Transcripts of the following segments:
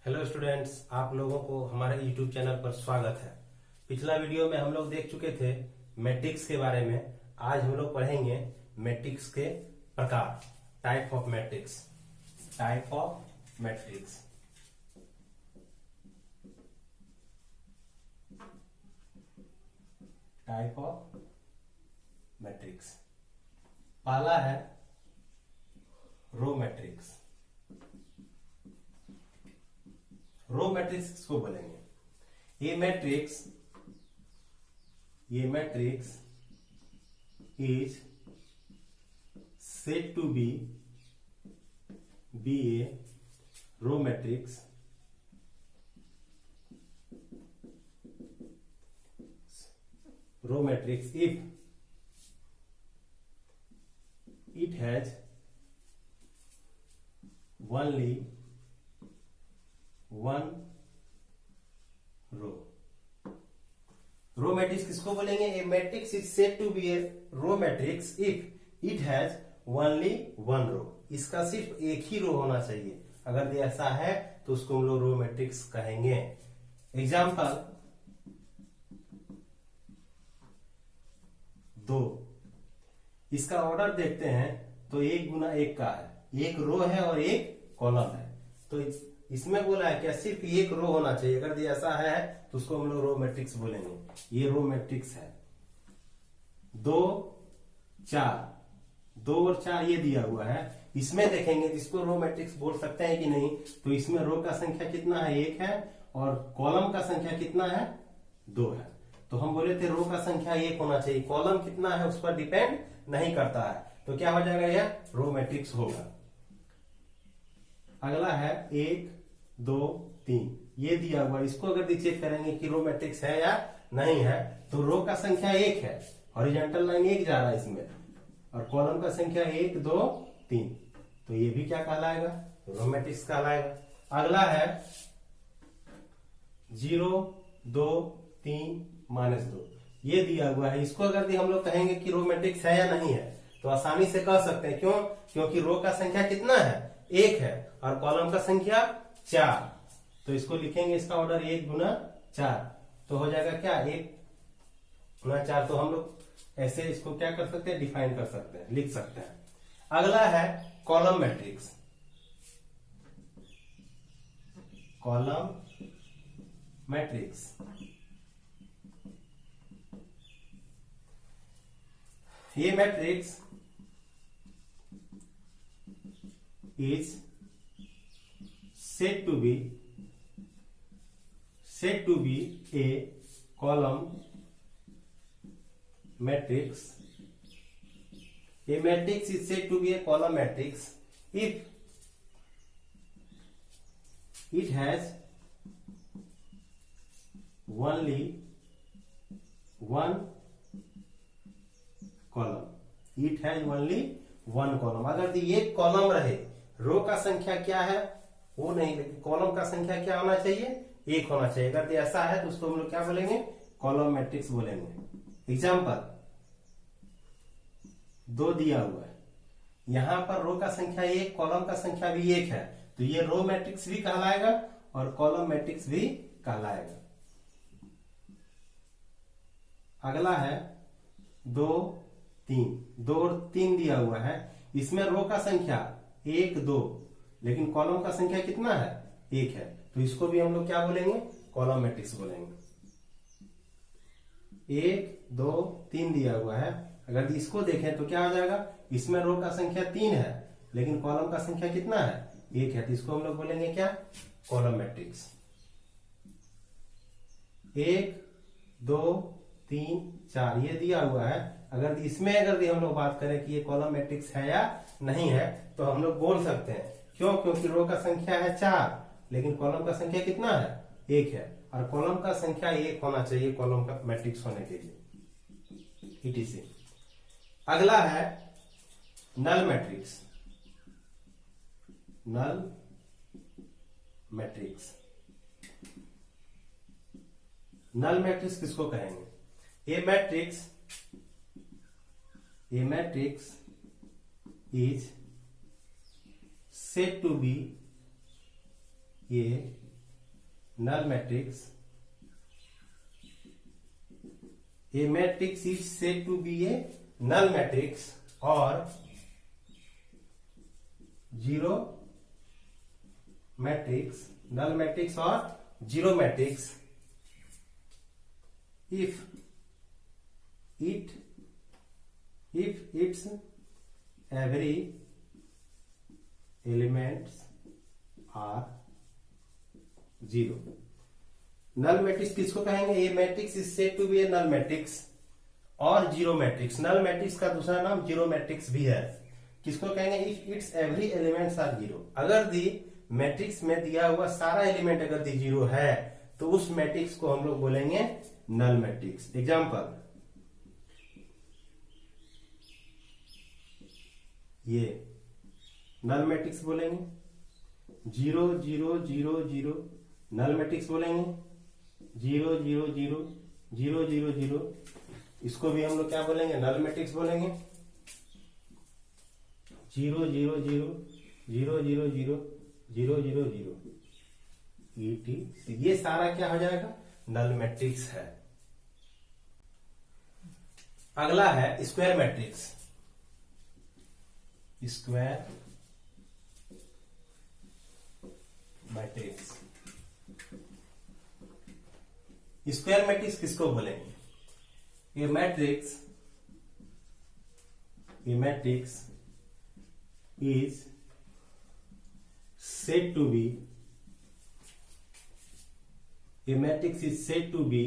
Hello students, आप लोगों को हमारे यूट्यूब चैनल पर स्वागत है। पिछला वीडियो में हम लोग देख चुके थे मैट्रिक्स के बारे में। आज हम लोग पढ़ेंगे मैट्रिक्स के प्रकार, type of matrix. Type of matrix. Type of matrix. पहला है रो मैट्रिक्स। रो मैट्रिक्स किसको बोलेंगे? ये matrix is said to be a row matrix if it has only one row। Row matrix किसको बोलेंगे? A matrix is said to be a row matrix if it has only one row. इसका सिर्फ एक ही रो होना चाहिए। अगर ऐसा है तो उसको हम लोग रो मैट्रिक्स कहेंगे। एग्जाम्पल 2। इसका ऑर्डर देखते हैं तो 1 गुना 1 का है। एक रो है और एक कॉलम है। तो इसमें बोला है क्या सिर्फ एक रो होना चाहिए। अगर ऐसा है तो उसको हम लोग रो मैट्रिक्स बोलेंगे। ये रो मैट्रिक्स है। 2 4, 2 और 4 ये दिया हुआ है। इसमें देखेंगे इसको रो मैट्रिक्स बोल सकते हैं कि नहीं। तो इसमें रो का संख्या कितना है? 1 है और कॉलम का संख्या कितना है? 2 है। तो हम बोले थे रो का संख्या 1 होना चाहिए। कॉलम कितना है उस पर डिपेंड नहीं करता है। तो क्या हो जाएगा? यह रो मैट्रिक्स होगा। अगला है 1 2 3 ये दिया हुआ। इसको अगर चेक करेंगे कि रो मैट्रिक्स है या नहीं है तो रो का संख्या 1 है। हॉरिजॉन्टल लाइन 1 जा रहा है इसमें और कॉलम का संख्या 1 2 3। तो ये भी क्या कहलाएगा? रो मैट्रिक्स कहलाएगा। अगला है 0 2 3 -2 ये दिया हुआ है। इसको अगर हम लोग कहेंगे कि रो मैट्रिक्स है या नहीं है तो आसानी से कह सकते हैं। क्यों? क्योंकि रो का संख्या कितना है? 1 है और कॉलम का संख्या 4। तो इसको लिखेंगे, इसका ऑर्डर 1 गुना 4। तो हो जाएगा क्या? 1 गुना 4। तो हम लोग ऐसे इसको क्या कर सकते हैं? डिफाइन कर सकते हैं, लिख सकते हैं। अगला है कॉलम मैट्रिक्स। कॉलम मैट्रिक्स ये matrix is said to be a column matrix। A matrix is said to be a column matrix if it has only one column। It has only one column। अगर ये column रहे, रो का संख्या क्या है वो नहीं, लेकिन कॉलम का संख्या क्या होना चाहिए? 1 होना चाहिए। अगर ऐसा है तो उसको हम लोग क्या बोलेंगे? कॉलम मैट्रिक्स बोलेंगे। एग्जाम्पल 2 दिया हुआ है। यहां पर रो का संख्या 1, कॉलम का संख्या भी 1 है। तो ये रो मैट्रिक्स भी कहलाएगा और कॉलम मैट्रिक्स भी कहलाएगा। अगला है 2 3, 2 और 3 दिया हुआ है। इसमें रो का संख्या 1 2 लेकिन कॉलम का संख्या कितना है? 1 है। तो इसको भी हम लोग क्या बोलेंगे? कॉलम मैट्रिक्स बोलेंगे। 1 2 3 दिया हुआ है। अगर इसको देखें तो क्या हो जाएगा? इसमें रो का संख्या 3 है लेकिन कॉलम का संख्या कितना है? 1 है। तो इसको हम लोग बोलेंगे क्या? Column matrix. 1 2 3 4 ये दिया हुआ है। अगर इसमें हम लोग बात करें कि ये कॉलम मैट्रिक्स है या नहीं है तो हम लोग बोल सकते हैं। क्यों? क्योंकि रो का संख्या है 4 लेकिन कॉलम का संख्या कितना है? 1 है और कॉलम का संख्या 1 होना चाहिए कॉलम का मैट्रिक्स होने के लिए। etc। अगला है null matrix. Null matrix. Null matrix किसको कहेंगे? A matrix is said to be a null matrix. A matrix is said to be a null matrix or zero matrix, null matrix or zero matrix if its every elements are zero. Null matrix किसको कहेंगे? ये matrix is said to be a null matrix और zero matrix. Null matrix का दूसरा नाम zero matrix भी है. किसको कहेंगे? If it's every elements are zero. अगर दी मैट्रिक्स में दिया हुआ सारा एलिमेंट अगर दी जीरो है तो उस मैट्रिक्स को हम लोग बोलेंगे नल मैट्रिक्स. एग्जाम्पल, ये नल मैट्रिक्स बोलेंगे. Zero zero zero zero null matrix बोलेंगे. Zero zero zero zero zero zero, इसको भी हम लोग क्या बोलेंगे? नल मैट्रिक्स बोलेंगे. Zero zero zero zero zero zero zero zero zero ये सारा क्या हो जाएगा? नल मैट्रिक्स है. अगला है square matrix. Square matrix. Square matrix किसको बोलेंगे? ये matrix is said to be a matrix is said to be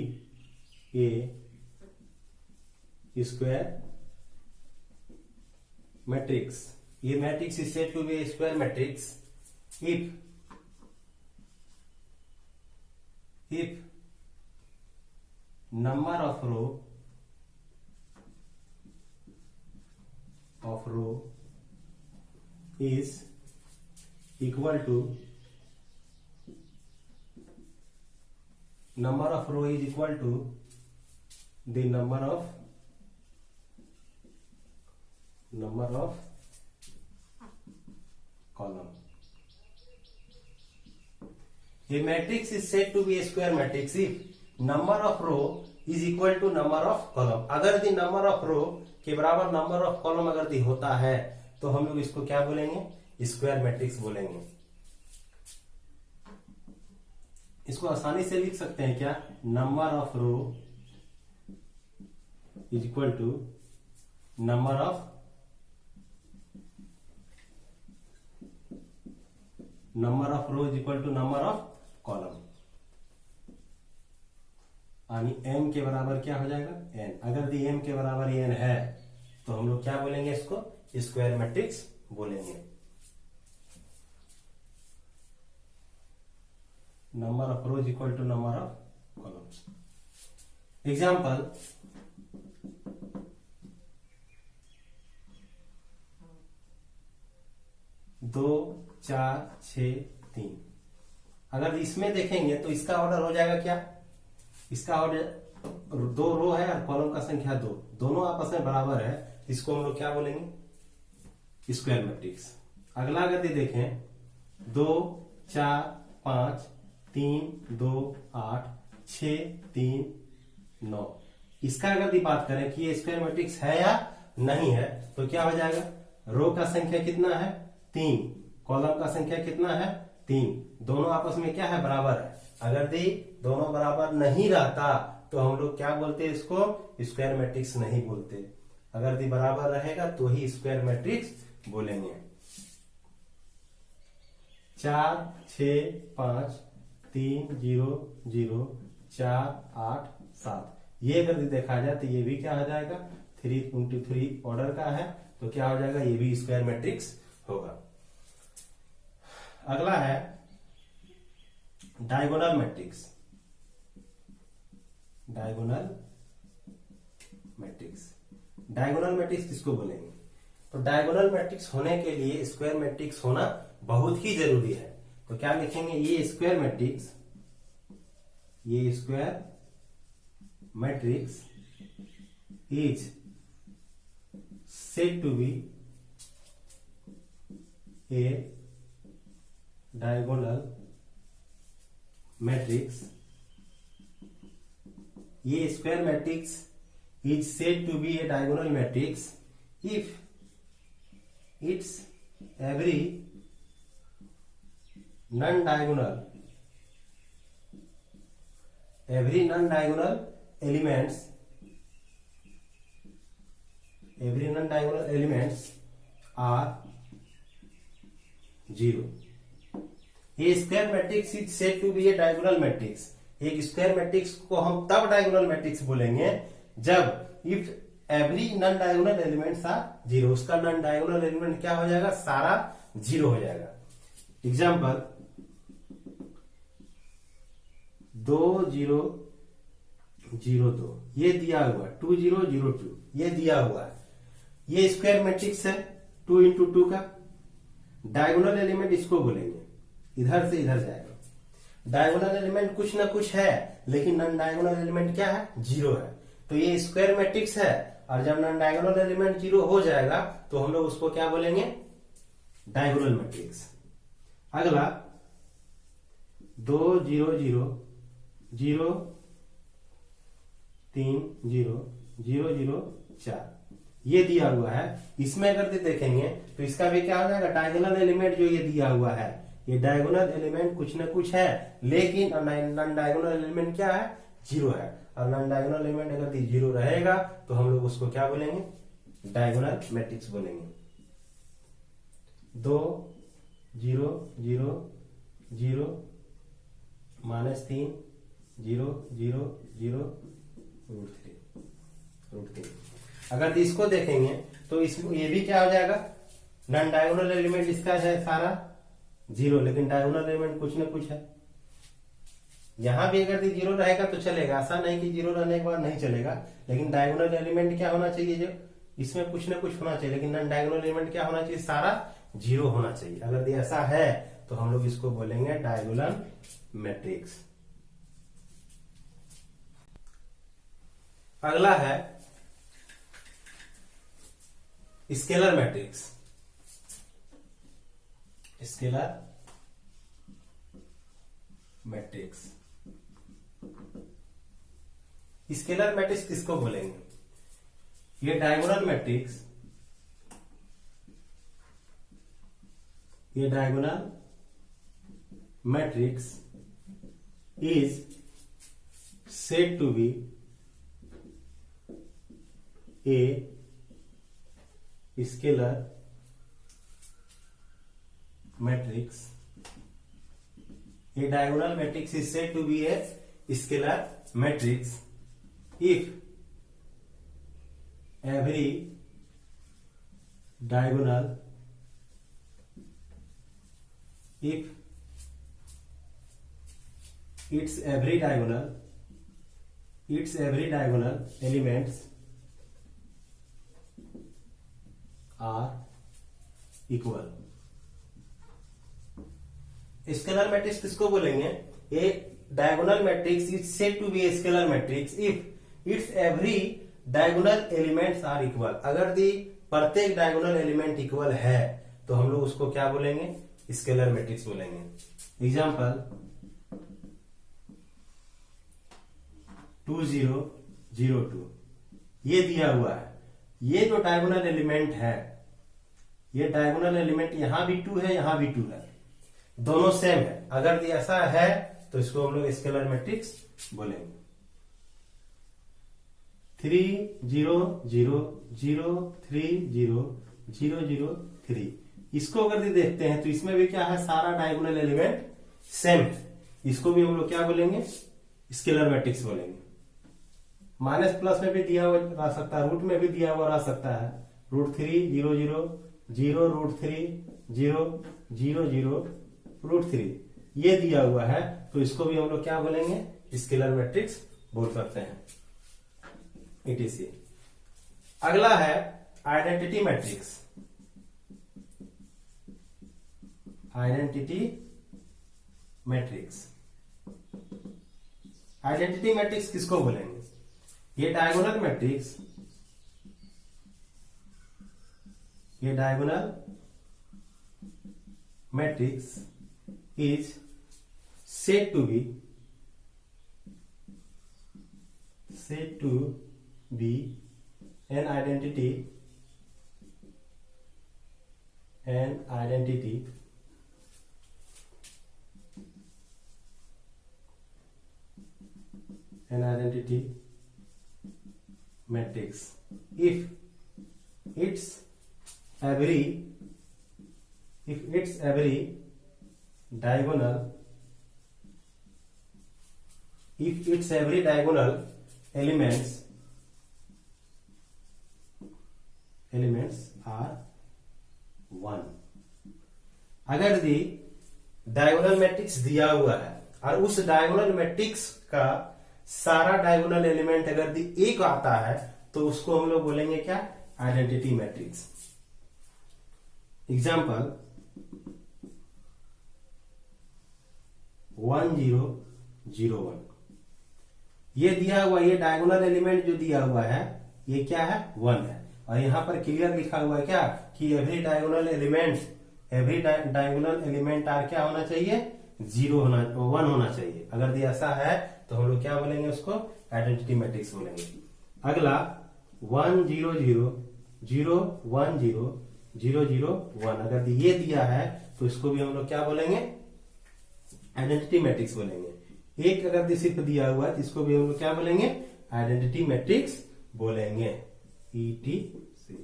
a square matrix. ये matrix is said to be a square matrix if number of row is equal to number of row is equal to the number of column. A matrix is said to be a square matrix if number of row is equal to number of column. अगर the number of row के बराबर number of column अगर दी होता है तो हम लोग इसको क्या बोलेंगे? स्क्वायर मैट्रिक्स बोलेंगे. इसको आसानी से लिख सकते हैं क्या? Number of row is equal to number of row is equal to number of column. यानी m के बराबर क्या हो जाएगा? n. अगर दी m के बराबर n है तो हम लोग क्या बोलेंगे? इसको स्क्वायर मैट्रिक्स बोलेंगे. number of rows equal to number of columns. Example, 2 4 6 3. अगर इसमें देखेंगे तो इसका ऑर्डर हो जाएगा क्या? इसका ऑर्डर 2 रो है और कॉलम का संख्या 2, दोनों आपस में बराबर है. इसको हम लोग क्या बोलेंगे? Square matrix. अगला अगर देखें 2 4 5 3 2 8 6 3 9, इसका अगर बात करें कि ये स्क्वायर मैट्रिक्स है या नहीं है तो क्या हो जाएगा? रो का संख्या कितना है? 3. कॉलम का संख्या कितना है? 3. दोनों आपस में क्या है? बराबर है. अगर दोनों बराबर नहीं रहता तो हम लोग क्या बोलते? इसको स्क्वायर मैट्रिक्स नहीं बोलते. अगर बराबर रहेगा तो ही स्क्वायर मैट्रिक्स बोलेंगे. 4 6 5 3 0 0 4 8 7, ये अगर देखा जाए तो ये भी क्या हो जाएगा? 3 ऑर्डर का है तो क्या हो जाएगा? ये भी स्क्वायर मैट्रिक्स होगा. अगला है डायगोनल मैट्रिक्स. डायगोनल मैट्रिक्स किसको बोलेंगे? तो डायगोनल मैट्रिक्स होने के लिए स्क्वायर मैट्रिक्स होना बहुत ही जरूरी है. तो क्या लिखेंगे? ये square matrix is said to be a diagonal matrix, ये square matrix is said to be a diagonal matrix if it's every non diagonal elements are zero. ये square matrix is said to be a diagonal matrix. एक square matrix को हम तब diagonal matrix बोलेंगे जब if every non diagonal elements are zero. उसका non diagonal element क्या हो जाएगा? सारा जीरो हो जाएगा। एग्जाम्पल 2 0 0 2 ये दिया हुआ, 2 0 0 2 ये दिया हुआ है। ये स्क्वायर मैट्रिक्स है 2 इंटू 2 का। डायगोनल एलिमेंट इसको बोलेंगे, इधर से इधर जाएगा। डायगोनल एलिमेंट कुछ ना कुछ है, लेकिन नॉन डायगोनल एलिमेंट क्या है? जीरो है। तो ये स्क्वायर मैट्रिक्स है, और जब नॉन डायगोनल एलिमेंट जीरो हो जाएगा तो हम लोग उसको क्या बोलेंगे? Diagonal matrix. अगला 2 0 0 0 3 0 0 0 4 ये दिया हुआ है। इसमें अगर देखेंगे तो इसका भी क्या हो जाएगा? डायगोनल एलिमेंट जो ये दिया हुआ है, ये डायगोनल एलिमेंट कुछ ना कुछ है, लेकिन नॉन डायगोनल एलिमेंट क्या है? जीरो है। और नॉन डायगोनल एलिमेंट अगर जीरो रहेगा तो हम लोग उसको क्या बोलेंगे? डायगोनल मैट्रिक्स बोलेंगे। 2 0 0 0 -3 0 0 0 √3। अगर इसको देखेंगे तो इसमें ये भी क्या हो जाएगा? नॉन डायगोनल एलिमेंट इसका है सारा जीरो, लेकिन डायगोनल एलिमेंट कुछ ना कुछ है। यहां भी अगर जीरो रहेगा तो चलेगा, ऐसा नहीं कि जीरो रहने के बाद नहीं चलेगा, लेकिन डायगोनल एलिमेंट क्या होना चाहिए? जो इसमें कुछ ना कुछ होना चाहिए, लेकिन नॉन डायगोनल एलिमेंट क्या होना चाहिए? सारा जीरो होना चाहिए। अगर ये ऐसा है तो हम लोग इसको बोलेंगे डायगोनल मैट्रिक्स। अगला है scalar matrix. Scalar matrix, scalar matrix किसको बोलेंगे? ये डायगोनल मैट्रिक्स, ये diagonal matrix is said to be a scalar matrix. A diagonal matrix is said to be a scalar matrix if every diagonal its every diagonal elements are equal. Scalar matrix किसको बोलेंगे? A diagonal matrix is said to be a scalar matrix if it's every diagonal elements are equal. अगर दी प्रत्येक diagonal element equal है तो हम लोग उसको क्या बोलेंगे? स्केलर मैट्रिक्स बोलेंगे। एग्जांपल 2 0 0 2 ये दिया हुआ है। ये जो डायगोनल एलिमेंट है, ये डायगोनल एलिमेंट यहां भी 2 है, यहां भी 2 है, दोनों सेम है। अगर ऐसा है तो इसको हम लोग स्केलर मैट्रिक्स बोलेंगे। 3 0 0 0 3 0 0 0 3 इसको अगर देखते हैं तो इसमें भी क्या है? सारा डायगोनल एलिमेंट सेम है। इसको भी हम लोग क्या बोलेंगे? स्केलर मैट्रिक्स बोलेंगे। माइनस प्लस में भी दिया हुआ रह सकता है, रूट में भी दिया हुआ रह सकता है। √3 0 0 0 √3 0 0 0 √3 ये दिया हुआ है, तो इसको भी हम लोग क्या बोलेंगे? स्केलर मैट्रिक्स बोल सकते हैं। etc। अगला है identity matrix. Identity matrix, identity matrix किसको बोलेंगे? ये डायगोनल मैट्रिक्स, ये diagonal matrix is said to be said to be an identity matrix if its every diagonal elements are 1। अगर दी डायगोनल मैट्रिक्स दिया हुआ है और उस डायगोनल मैट्रिक्स का सारा डायगोनल एलिमेंट अगर दी एक आता है तो उसको हम लोग बोलेंगे क्या, आइडेंटिटी मैट्रिक्स। एग्जाम्पल 1 0 0 1, ये दिया हुआ, ये डायगोनल एलिमेंट जो दिया हुआ है ये क्या है, 1 है। और यहां पर क्लियर लिखा हुआ है क्या कि एवरी डायगोनल एलिमेंट आर क्या होना चाहिए, 1 होना चाहिए। अगर ये ऐसा है तो हम लोग क्या बोलेंगे, उसको आइडेंटिटी मैट्रिक्स बोलेंगे। अगला 1 0 0 0 1 0 0 0 1, अगर ये दिया है तो इसको भी हम लोग क्या बोलेंगे, आइडेंटिटी मैट्रिक्स बोलेंगे। एक अगर सिर्फ दिया हुआ है तो इसको भी हम लोग क्या बोलेंगे, आइडेंटिटी मैट्रिक्स बोलेंगे, ETC।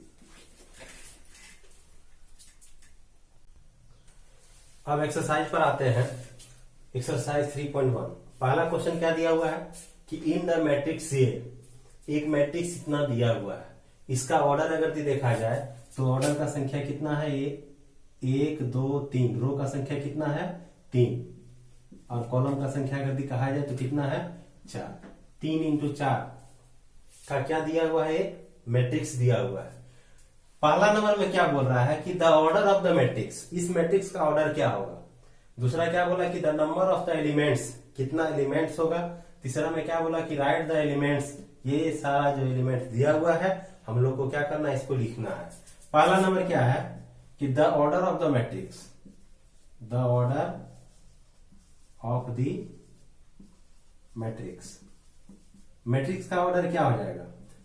अब एक्सरसाइज पर आते हैं। एक्सरसाइज 3.1, पहला क्वेश्चन क्या दिया हुआ है कि इन द मैट्रिक्स ए, एक मैट्रिक्स इतना दिया हुआ है, इसका ऑर्डर अगर देखा जाए तो ऑर्डर का संख्या कितना है, ये 1 2 3, रो का संख्या कितना है 3, और कॉलम का संख्या अगर कहा जाए तो कितना है 4। 3 × 4 का क्या दिया हुआ है, मैट्रिक्स दिया हुआ है। पहला नंबर में क्या बोल रहा है कि the order of the matrix, इस मैट्रिक्स का ऑर्डर क्या होगा। दूसरा क्या बोला कि the number of the elements, कितना एलिमेंट्स होगा। तीसरा में क्या बोला कि राइट द एलिमेंट्स, ये सारा जो एलिमेंट दिया हुआ है हम लोग को क्या करना है, इसको लिखना है। पहला नंबर क्या है कि the order of the matrix, the order of the matrix, matrix का ऑर्डर क्या हो जाएगा।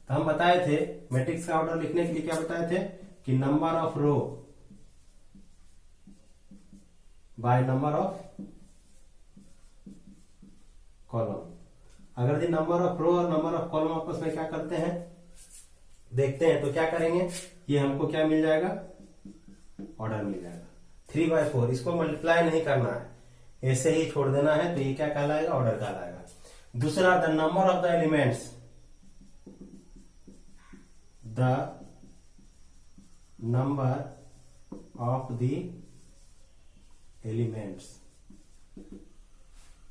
तो हम बताए थे मैट्रिक्स का ऑर्डर लिखने के लिए क्या बताए थे कि number of row by number of column. अगर ये नंबर ऑफ रो और नंबर ऑफ कॉलम आपस में क्या करते हैं, देखते हैं, तो क्या करेंगे, ये हमको क्या मिल जाएगा, ऑर्डर मिल जाएगा। 3/4, इसको मल्टीप्लाई नहीं करना है, ऐसे ही छोड़ देना है, तो ये क्या कहलाएगा, ऑर्डर कहलाएगा। दूसरा the number of the elements, the number of the elements.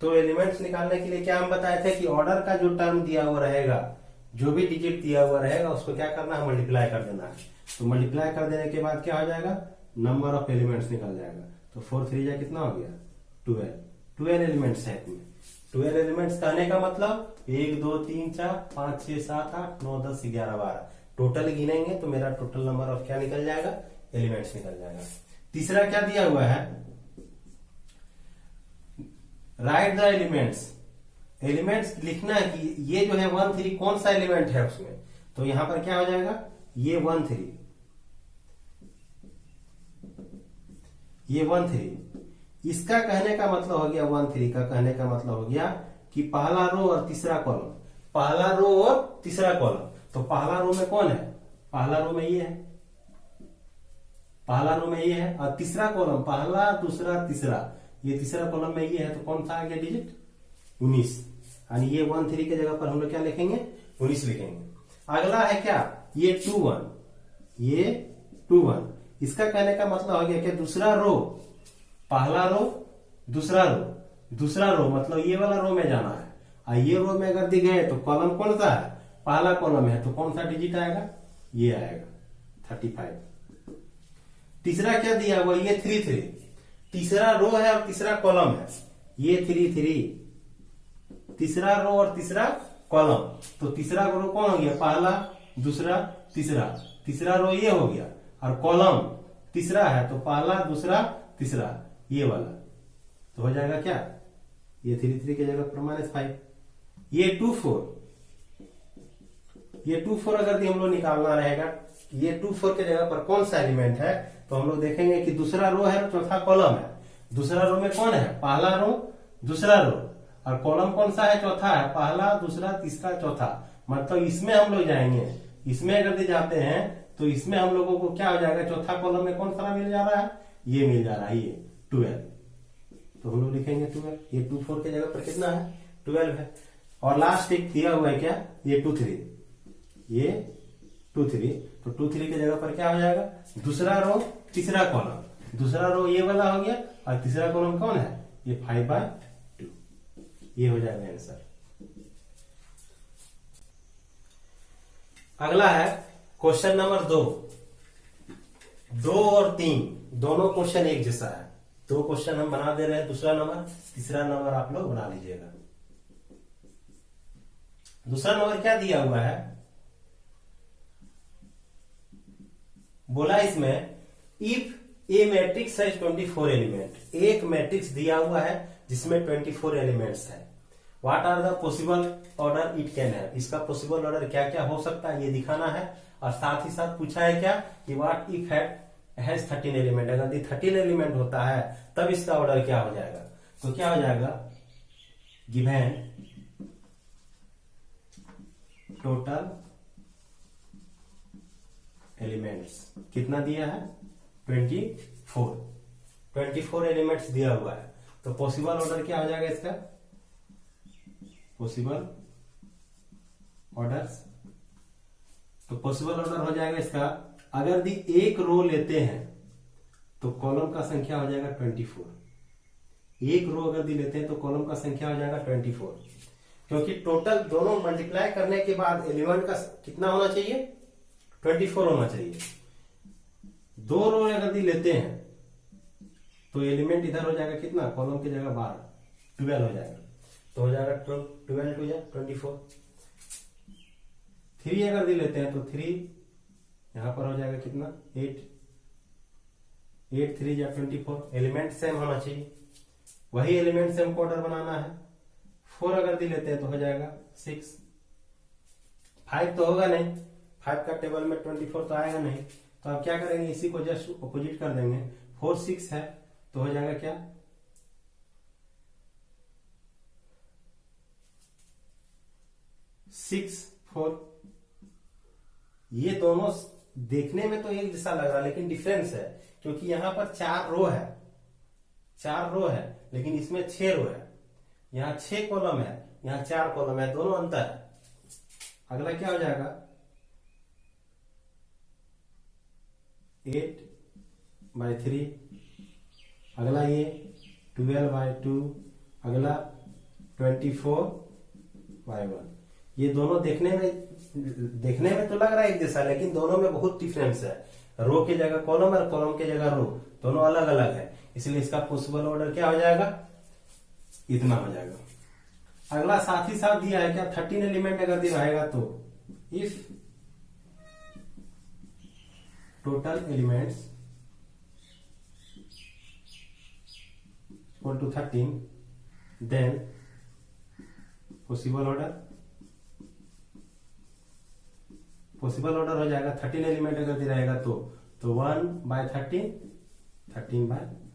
तो एलिमेंट्स निकालने के लिए क्या हम बताए थे कि ऑर्डर का जो टर्म दिया हुआ रहेगा, जो भी डिजिट दिया हुआ रहेगा उसको क्या करना है, मल्टीप्लाई कर देना है। तो मल्टीप्लाई कर देने के बाद क्या हो जाएगा, नंबर ऑफ एलिमेंट्स निकल जाएगा। तो 4 3 जा कितना हो गया, 12 एलिमेंट्स है इसमें। 12 एलिमेंट्स कहने का मतलब 1 2 3 4 5 6 7 8 9 10 11 12, टोटल गिनेंगे तो मेरा टोटल नंबर ऑफ क्या निकल जाएगा, एलिमेंट्स निकल जाएगा। तीसरा क्या दिया हुआ है, राइट द एलिमेंट्स, एलिमेंट्स लिखना है कि ये जो है 1 3 कौन सा एलिमेंट है उसमें। तो यहां पर क्या हो जाएगा, ये 1 3, ये 1 3। इसका कहने का मतलब हो गया, 1 3 का कहने का मतलब हो गया कि पहला रो और तीसरा कॉलम, पहला रो और तीसरा कॉलम। तो पहला रो में कौन है, पहला रो में ये है, पहला रो में ये है, और तीसरा कॉलम पहला दूसरा तीसरा, ये तीसरा कॉलम में ये है, तो कौन सा आ गया डिजिट, 19। यानी ये 1 3 की जगह पर हम लोग क्या लिखेंगे, 19 लिखेंगे। अगला है क्या, ये 2 1, ये 2 1। इसका कहने का मतलब हो गया कि दूसरा रो, पहला रो दूसरा रो, दूसरा रो मतलब ये वाला रो में जाना है, और ये रो में अगर दी गए तो कॉलम कौन सा है, पहला कॉलम है, तो कौन सा डिजिट आएगा, ये आएगा 35। तीसरा क्या दिया हुआ, ये 3 3, तीसरा रो है और तीसरा कॉलम है, ये 3 3, तीसरा रो और तीसरा कॉलम। तो तीसरा रो कौन हो गया, पहला दूसरा तीसरा, तीसरा रो ये हो गया, और कॉलम तीसरा है तो पहला दूसरा तीसरा, ये वाला। तो हो जाएगा क्या, ये 3 3 की जगह पर -5। ये 2 4, ये 2 4 अगर हम लोग निकालना रहेगा, ये 2 4 के जगह पर कौन सा एलिमेंट है, तो हम लोग देखेंगे कि दूसरा रो है, चौथा कॉलम है। दूसरा रो में कौन है, पहला रो, दूसरा रो, और कॉलम कौन सा है, चौथा है, पहला, दूसरा, तीसरा, चौथा। मतलब इसमें हम लोग जाएंगे, इसमें अगर जाते हैं तो इसमें हम लोगों को क्या हो जाएगा, चौथा कॉलम में कौन सा मिल जा रहा है, ये मिल जा रहा है, ये 12। तो हम लोग लिखेंगे 12। ये 2 4 के जगह पर कितना है, 12 है। और लास्ट एक दिया हुआ है क्या, ये 2 3, ये 2 3। तो 2 3 की जगह पर क्या हो जाएगा, दूसरा रो, तीसरा कॉलम। दूसरा रो ये वाला हो गया, और तीसरा कॉलम कौन है, ये 5/2। ये हो जाएगा आंसर। अगला है क्वेश्चन नंबर 2। 2 और 3 दोनों क्वेश्चन एक जैसा है। 2 क्वेश्चन हम बना दे रहे हैं, दूसरा नंबर, तीसरा नंबर आप लोग बना लीजिएगा। दूसरा नंबर क्या दिया हुआ है, बोला इसमें इफ ए मैट्रिक्स है 24 एलिमेंट। एक मैट्रिक्स दिया हुआ है जिसमें 24 एलिमेंट्स है। What are the possible order it can है। इसका पॉसिबल ऑर्डर क्या क्या हो सकता है ये दिखाना है। और साथ ही साथ पूछा है क्या कि व्हाट इफ हैज 13 एलिमेंट। अगर 13 एलिमेंट होता है तब इसका ऑर्डर क्या हो जाएगा। तो क्या हो जाएगा, गिवन टोटल एलिमेंट्स कितना दिया है, 24। 24 एलिमेंट्स दिया हुआ है। तो पॉसिबल ऑर्डर क्या हो जाएगा इसका, पॉसिबल ऑर्डर्स। तो पॉसिबल ऑर्डर हो जाएगा इसका, अगर दी एक रो लेते हैं तो कॉलम का संख्या हो जाएगा 24। एक रो अगर दी लेते हैं तो कॉलम का संख्या हो जाएगा 24, क्योंकि टोटल दोनों मल्टीप्लाई करने के बाद एलिमेंट का कितना होना चाहिए, 24 होना चाहिए। 2 रो अगर दी लेते हैं तो एलिमेंट इधर हो जाएगा कितना, कॉलम की जगह 12 हो जाएगा। तो हो जाएगा 12 टू 24। 3 अगर दी लेते हैं तो 3 यहां पर हो जाएगा कितना, 8 3 या 24। एलिमेंट सेम होना चाहिए, वही एलिमेंट सेम को ऑर्डर बनाना है। 4 अगर दी लेते हैं तो हो जाएगा 6। 5 तो होगा नहीं, 5 का टेबल में 24 तो आएगा नहीं। तो आप क्या करेंगे, इसी को जस्ट अपोजिट कर देंगे। 4 6 है तो हो जाएगा क्या, 6 4। ये दोनों देखने में तो एक जैसा लग रहा है, लेकिन डिफरेंस है, क्योंकि यहां पर 4 रो है, 4 रो है, लेकिन इसमें 6 रो है। यहाँ 6 कॉलम है, यहाँ 4 कॉलम है, दोनों अंतर है। अगला क्या हो जाएगा, 8/3। अगला ये 12/2। अगला 24/1। ये दोनों देखने में तो लग रहा है एक जैसा, लेकिन दोनों में बहुत डिफरेंस है। रो की जगह कॉलम और कॉलम की जगह रो, दोनों अलग अलग है। इसलिए इसका पॉसिबल ऑर्डर क्या हो जाएगा, इतना हो जाएगा। अगला साथ ही साथ दिया है क्या, 13 एलिमेंट अगर दिया रहेगा तो if total elements equal to 13 then possible order हो जाएगा। 13 एलिमेंट अगर दिया रहेगा तो 1/13 13/13